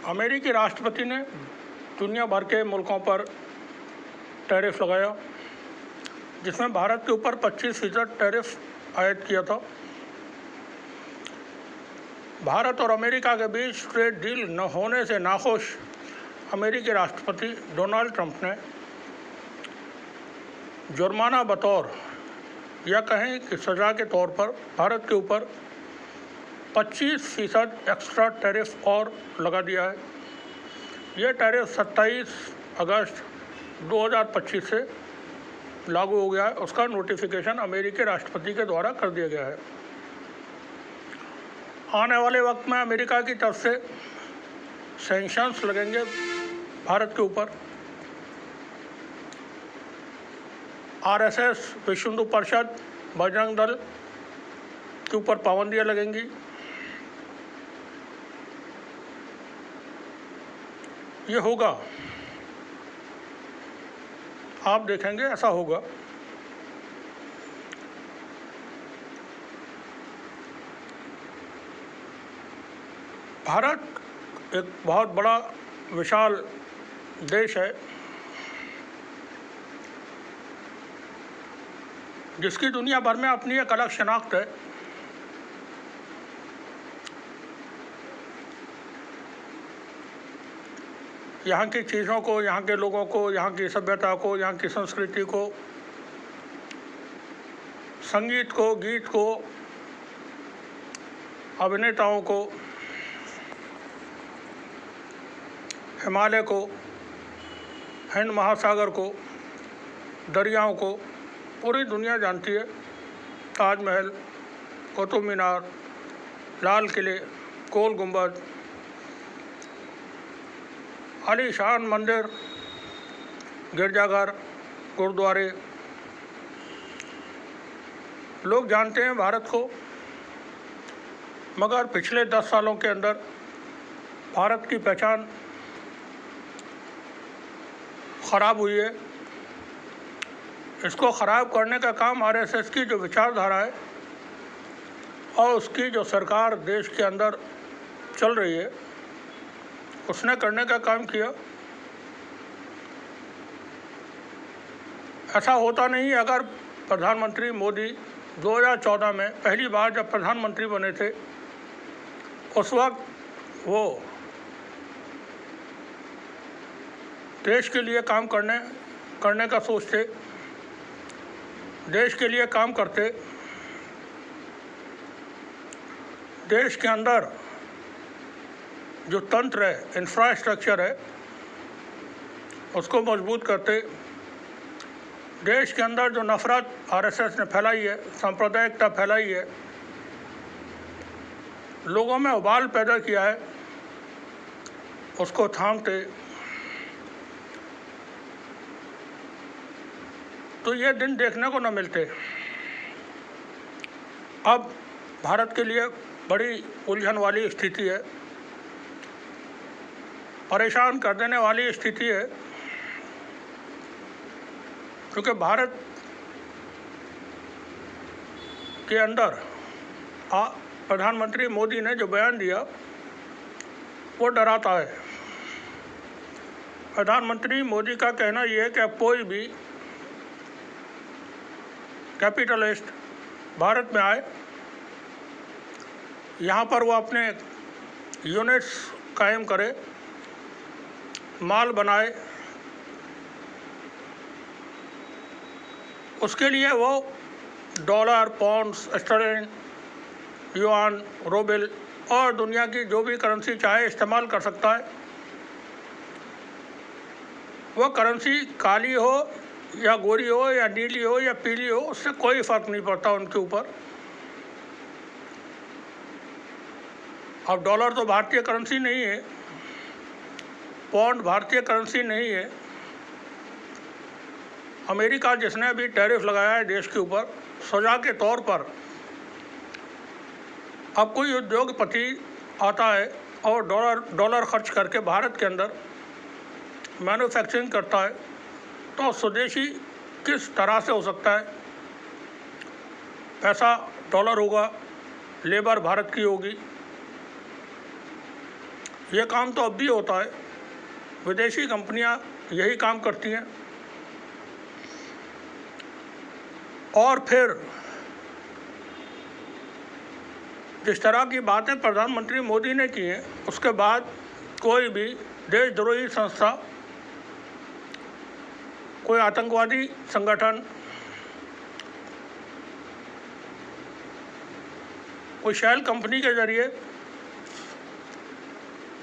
अमेरिकी राष्ट्रपति ने दुनिया भर के मुल्कों पर टैरिफ लगाया, जिसमें भारत के ऊपर 25% टैरिफ आयद किया था। भारत और अमेरिका के बीच ट्रेड डील न होने से नाखुश अमेरिकी राष्ट्रपति डोनाल्ड ट्रंप ने जुर्माना बतौर या कहें कि सज़ा के तौर पर भारत के ऊपर 25% एक्स्ट्रा टैरिफ और लगा दिया है। यह टैरिफ 27 अगस्त 2025 से लागू हो गया है। उसका नोटिफिकेशन अमेरिकी राष्ट्रपति के द्वारा कर दिया गया है। आने वाले वक्त में अमेरिका की तरफ से सैंक्शंस लगेंगे भारत के ऊपर। आरएसएस, विश्व हिंदू परिषद, बजरंग दल के ऊपर पाबंदियां लगेंगी। ये होगा, आप देखेंगे ऐसा होगा। भारत एक बहुत बड़ा विशाल देश है, जिसकी दुनिया भर में अपनी एक अलग शनाख्त है। यहाँ की चीज़ों को, यहाँ के लोगों को, यहाँ की सभ्यता को, यहाँ की संस्कृति को, संगीत को, गीत को, अभिनेताओं को, हिमालय को, हिंद महासागर को, दरियाओं को पूरी दुनिया जानती है। ताजमहल, कुतुब मीनार, लाल किले, गोल गुंबद, आलीशान मंदिर, गिरजाघर, गुरुद्वारे, लोग जानते हैं भारत को। मगर पिछले 10 सालों के अंदर भारत की पहचान ख़राब हुई है। इसको ख़राब करने का काम आरएसएस की जो विचारधारा है और उसकी जो सरकार देश के अंदर चल रही है, उसने करने का काम किया। ऐसा होता नहीं। अगर प्रधानमंत्री मोदी 2014 में पहली बार जब प्रधानमंत्री बने थे, उस वक्त वो देश के लिए काम करने का सोचते, देश के लिए काम करते, देश के अंदर जो तंत्र है, इंफ्रास्ट्रक्चर है, उसको मजबूत करते। देश के अंदर जो नफ़रत आरएसएस ने फैलाई है, सांप्रदायिकता फैलाई है, लोगों में उबाल पैदा किया है, उसको थामते। तो ये दिन देखने को न मिलते। अब भारत के लिए बड़ी उलझन वाली स्थिति है, परेशान कर देने वाली स्थिति है, क्योंकि भारत के अंदर प्रधानमंत्री मोदी ने जो बयान दिया वो डराता है। प्रधानमंत्री मोदी का कहना ये है कि अब कोई भी कैपिटलिस्ट भारत में आए, यहाँ पर वो अपने यूनिट्स कायम करे, माल बनाए, उसके लिए वो dollar, pounds, sterling, yuan, rouble और दुनिया की जो भी करेंसी चाहे इस्तेमाल कर सकता है। वो करेंसी काली हो या गोरी हो या नीली हो या पीली हो, उससे कोई फ़र्क नहीं पड़ता उनके ऊपर। अब डॉलर तो भारतीय करेंसी नहीं है, पाउंड भारतीय करेंसी नहीं है। अमेरिका जिसने अभी टैरिफ लगाया है देश के ऊपर सज़ा के तौर पर, अब कोई उद्योगपति आता है और डॉलर खर्च करके भारत के अंदर मैन्युफैक्चरिंग करता है, तो स्वदेशी किस तरह से हो सकता है? पैसा डॉलर होगा, लेबर भारत की होगी, ये काम तो अब भी होता है, विदेशी कंपनियां यही काम करती हैं। और फिर जिस तरह की बातें प्रधानमंत्री मोदी ने की हैं, उसके बाद कोई भी देशद्रोही संस्था, कोई आतंकवादी संगठन, कोई शेल कंपनी के जरिए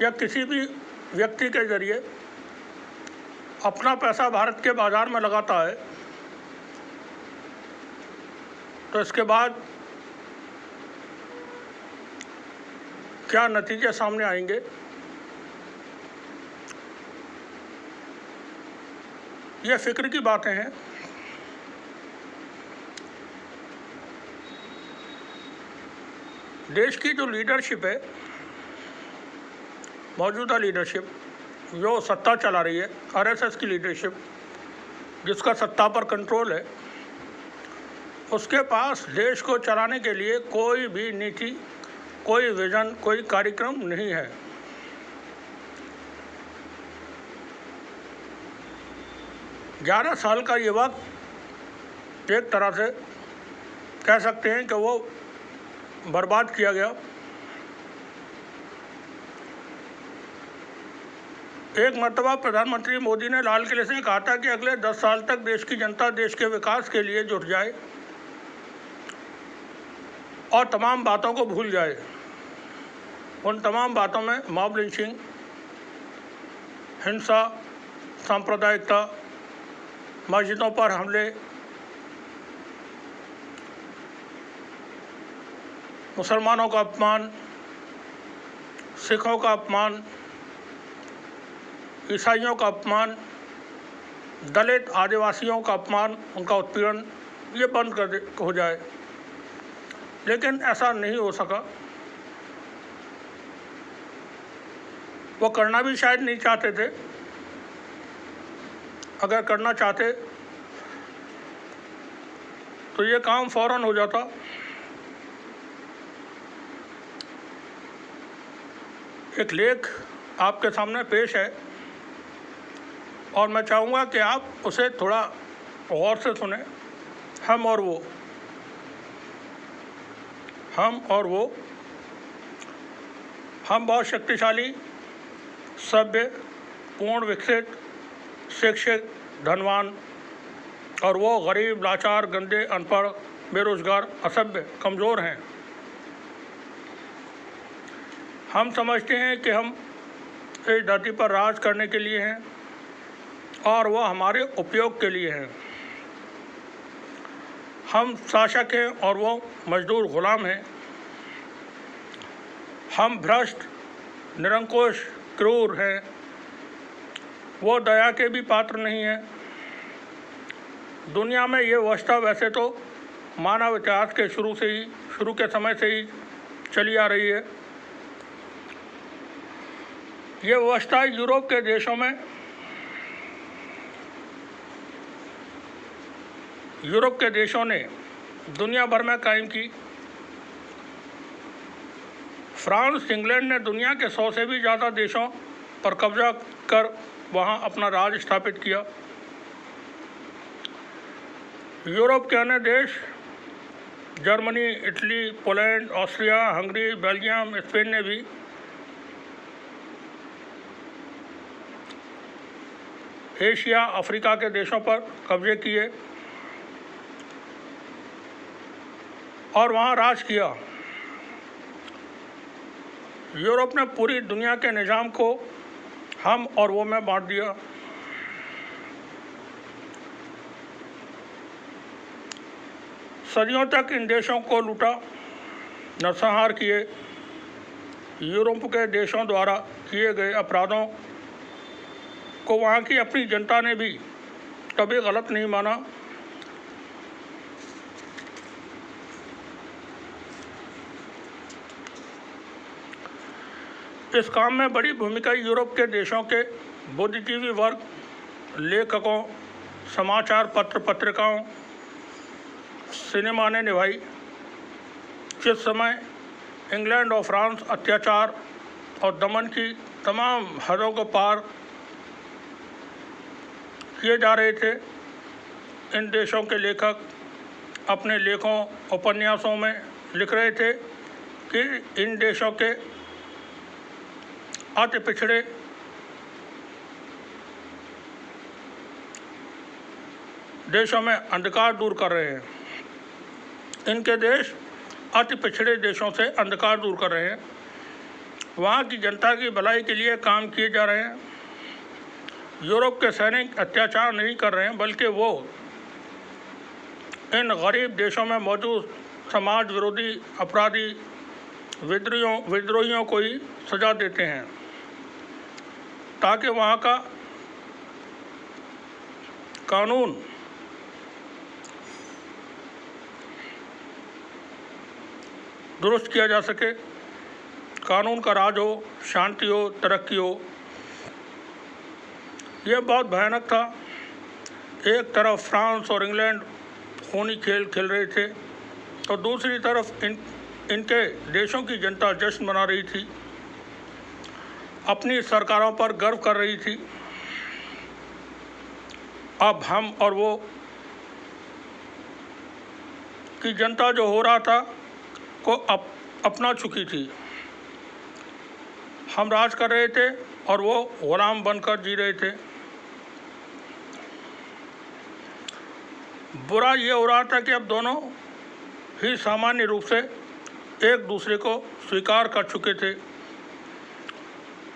या किसी भी व्यक्ति के जरिए अपना पैसा भारत के बाज़ार में लगाता है, तो इसके बाद क्या नतीजे सामने आएंगे, ये फिक्र की बातें हैं। देश की जो लीडरशिप है, मौजूदा लीडरशिप जो सत्ता चला रही है, आरएसएस की लीडरशिप जिसका सत्ता पर कंट्रोल है, उसके पास देश को चलाने के लिए कोई भी नीति, कोई विजन, कोई कार्यक्रम नहीं है। ग्यारह साल का ये वक्त एक तरह से कह सकते हैं कि वो बर्बाद किया गया। एक मर्तबा प्रधानमंत्री मोदी ने लाल किले से कहा था कि अगले 10 साल तक देश की जनता देश के विकास के लिए जुट जाए और तमाम बातों को भूल जाए। उन तमाम बातों में मॉब लिंचिंग, हिंसा, सांप्रदायिकता, मस्जिदों पर हमले, मुसलमानों का अपमान, सिखों का अपमान, ईसाइयों का अपमान, दलित आदिवासियों का अपमान, उनका उत्पीड़न, ये बंद हो जाए। लेकिन ऐसा नहीं हो सका। वो करना भी शायद नहीं चाहते थे। अगर करना चाहते तो ये काम फौरन हो जाता। एक लेख आपके सामने पेश है और मैं चाहूँगा कि आप उसे थोड़ा गौर से सुने। हम और वो, हम और वो, हम बहुत शक्तिशाली, सभ्य, पूर्ण विकसित, शिक्षित, धनवान, और वो गरीब, लाचार, गंदे, अनपढ़, बेरोजगार, असभ्य, कमज़ोर हैं। हम समझते हैं कि हम इस धरती पर राज करने के लिए हैं और वह हमारे उपयोग के लिए हैं। हम शासक हैं और वो मजदूर गुलाम हैं। हम भ्रष्ट, निरंकुश, क्रूर हैं, वो दया के भी पात्र नहीं हैं। दुनिया में ये अवस्था वैसे तो मानव इतिहास के शुरू के समय से ही चली आ रही है। ये अवस्था यूरोप के देशों में, यूरोप के देशों ने दुनिया भर में कायम की। फ्रांस, इंग्लैंड ने दुनिया के 100 से भी ज़्यादा देशों पर कब्जा कर वहाँ अपना राज स्थापित किया। यूरोप के अन्य देश, Germany, Italy, Poland, Austria, Hungary, Belgium, Spain ने भी एशिया, अफ्रीका के देशों पर कब्जे किए और वहाँ राज किया। यूरोप ने पूरी दुनिया के निज़ाम को हम और वो में बांट दिया। सदियों तक इन देशों को लूटा, नरसंहार किए। यूरोप के देशों द्वारा किए गए अपराधों को वहाँ की अपनी जनता ने भी कभी गलत नहीं माना। इस काम में बड़ी भूमिका यूरोप के देशों के बुद्धिजीवी वर्ग, लेखकों, समाचार पत्र पत्रिकाओं, सिनेमा ने निभाई। जिस समय इंग्लैंड और फ्रांस अत्याचार, और दमन की तमाम हदों को पार किए जा रहे थे। इन देशों के लेखक अपने लेखों उपन्यासों में लिख रहे थे कि इन देशों के अति पिछड़े देशों में अंधकार दूर कर रहे हैं। इनके देश अति पिछड़े देशों से अंधकार दूर कर रहे हैं। वहाँ की जनता की भलाई के लिए काम किए जा रहे हैं। यूरोप के सैनिक अत्याचार नहीं कर रहे हैं, बल्कि वो इन गरीब देशों में मौजूद समाज विरोधी अपराधी विद्रोहियों को ही सजा देते हैं ताकि वहाँ का कानून दुरुस्त किया जा सके, कानून का राज हो, शांति हो, तरक्की हो। यह बहुत भयानक था। एक तरफ फ्रांस और इंग्लैंड खूनी खेल खेल रहे थे तो दूसरी तरफ इनके देशों की जनता जश्न मना रही थी, अपनी सरकारों पर गर्व कर रही थी। अब हम और वो की जनता जो हो रहा था को अपना चुकी थी। हम राज कर रहे थे और वो गुलाम बनकर जी रहे थे। बुरा ये हो रहा था कि अब दोनों ही सामान्य रूप से एक दूसरे को स्वीकार कर चुके थे।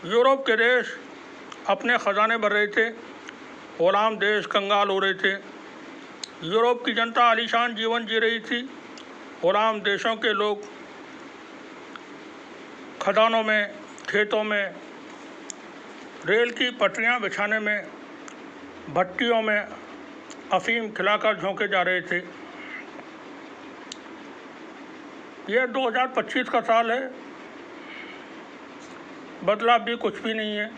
यूरोप के देश अपने ख़जाने भर रहे थे, गुलाम देश कंगाल हो रहे थे। यूरोप की जनता आलीशान जीवन जी रही थी, गुलाम देशों के लोग खदानों में, खेतों में, रेल की पटरियां बिछाने में, भट्टियों में अफीम खिलाकर झोंके जा रहे थे। यह 2025 का साल है, बदलाव भी कुछ भी नहीं है।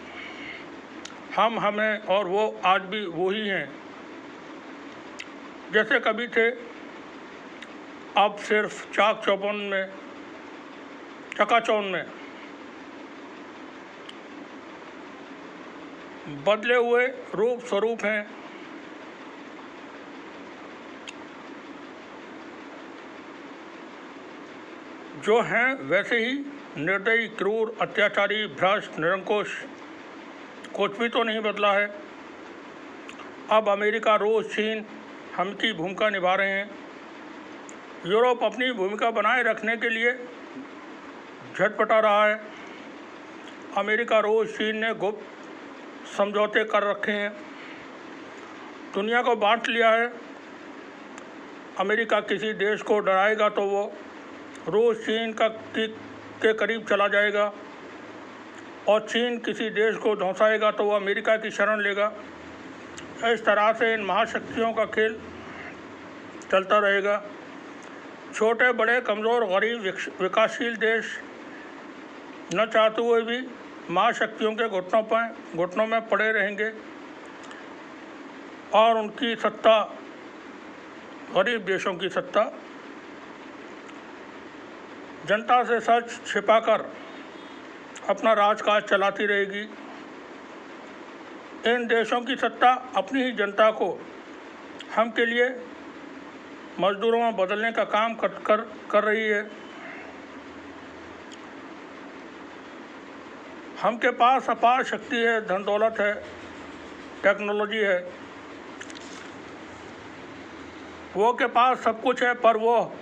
हम हमें और वो आज भी वही हैं जैसे कभी थे। अब सिर्फ चकाचौंध में बदले हुए रूप स्वरूप हैं। जो हैं वैसे ही निर्दयी, क्रूर, अत्याचारी, भ्रष्ट, निरंकुश। कुछ भी तो नहीं बदला है। अब अमेरिका, रूस, चीन हम की भूमिका निभा रहे हैं। यूरोप अपनी भूमिका बनाए रखने के लिए झटपटा रहा है। अमेरिका, रूस, चीन ने गुप्त समझौते कर रखे हैं, दुनिया को बांट लिया है। अमेरिका किसी देश को डराएगा तो वो रूस, चीन के करीब चला जाएगा, और चीन किसी देश को धौंसाएगा तो वो अमेरिका की शरण लेगा। इस तरह से इन महाशक्तियों का खेल चलता रहेगा। छोटे बड़े, कमज़ोर, गरीब, विकासशील देश न चाहते हुए भी महाशक्तियों के घुटनों में पड़े रहेंगे और उनकी सत्ता, गरीब देशों की सत्ता, जनता से सच छिपाकर अपना राजकाज चलाती रहेगी। इन देशों की सत्ता अपनी ही जनता को हम के लिए मजदूरों में बदलने का काम कर रही है। हम के पास अपार शक्ति है, धन दौलत है, टेक्नोलॉजी है, वो के पास सब कुछ है, पर वो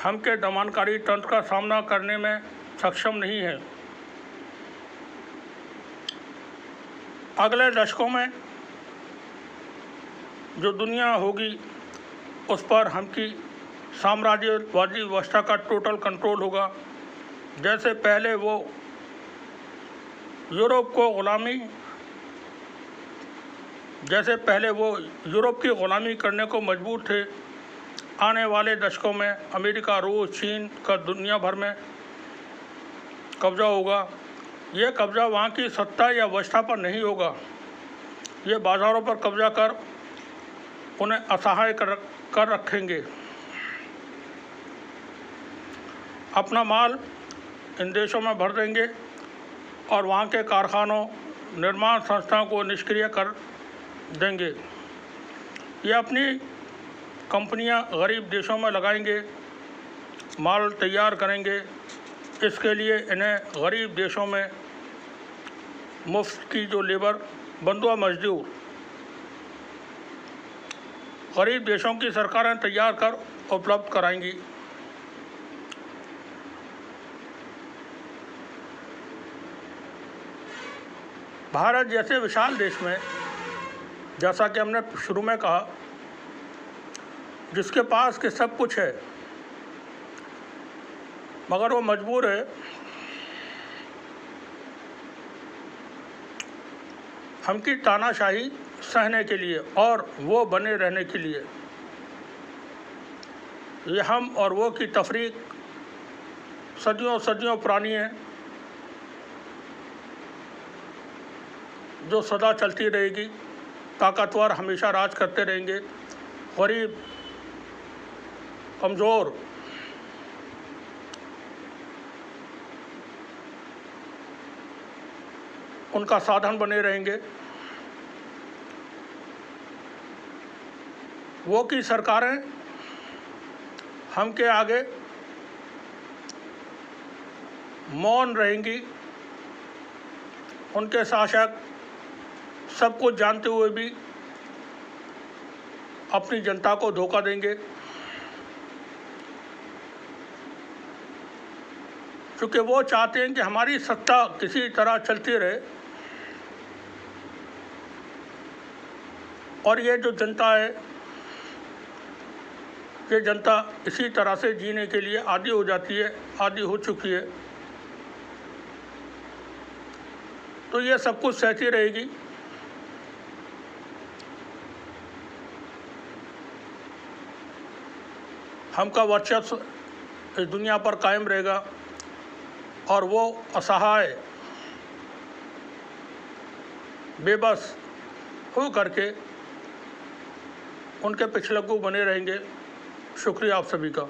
हम के दमनकारी तंत्र का सामना करने में सक्षम नहीं है। अगले दशकों में जो दुनिया होगी उस पर हम की साम्राज्यवादी व्यवस्था का टोटल कंट्रोल होगा। जैसे पहले वो यूरोप की ग़ुलामी करने को मजबूर थे, आने वाले दशकों में अमेरिका, रूस, चीन का दुनिया भर में कब्ज़ा होगा। ये कब्ज़ा वहाँ की सत्ता या व्यवस्था पर नहीं होगा। ये बाज़ारों पर कब्ज़ा कर उन्हें असहाय कर रखेंगे। अपना माल इन देशों में भर देंगे और वहाँ के कारखानों, निर्माण संस्थाओं को निष्क्रिय कर देंगे। ये अपनी कंपनियां गरीब देशों में लगाएंगे, माल तैयार करेंगे। इसके लिए इन्हें गरीब देशों में मुफ्त की जो लेबर, बंधुआ मजदूर गरीब देशों की सरकारें तैयार कर उपलब्ध कराएंगी। भारत जैसे विशाल देश में, जैसा कि हमने शुरू में कहा, जिसके पास के सब कुछ है, मगर वो मजबूर है हमकी तानाशाही सहने के लिए और वो बने रहने के लिए। ये हम और वो की तफरीक सदियों सदियों पुरानी है, जो सदा चलती रहेगी। ताकतवर हमेशा राज करते रहेंगे, गरीब कमज़ोर उनका साधन बने रहेंगे। वो की सरकारें हम के आगे मौन रहेंगी। उनके शासक सब कुछ जानते हुए भी अपनी जनता को धोखा देंगे, क्योंकि वो चाहते हैं कि हमारी सत्ता किसी तरह चलती रहे और ये जो जनता है, ये जनता इसी तरह से जीने के लिए आदी हो जाती है, आदी हो चुकी है। तो ये सब कुछ सहती रहेगी। हमका वर्चस्व इस दुनिया पर कायम रहेगा और वो असहाय, बेबस हो करके उनके पिछलग्गू बने रहेंगे। शुक्रिया आप सभी का।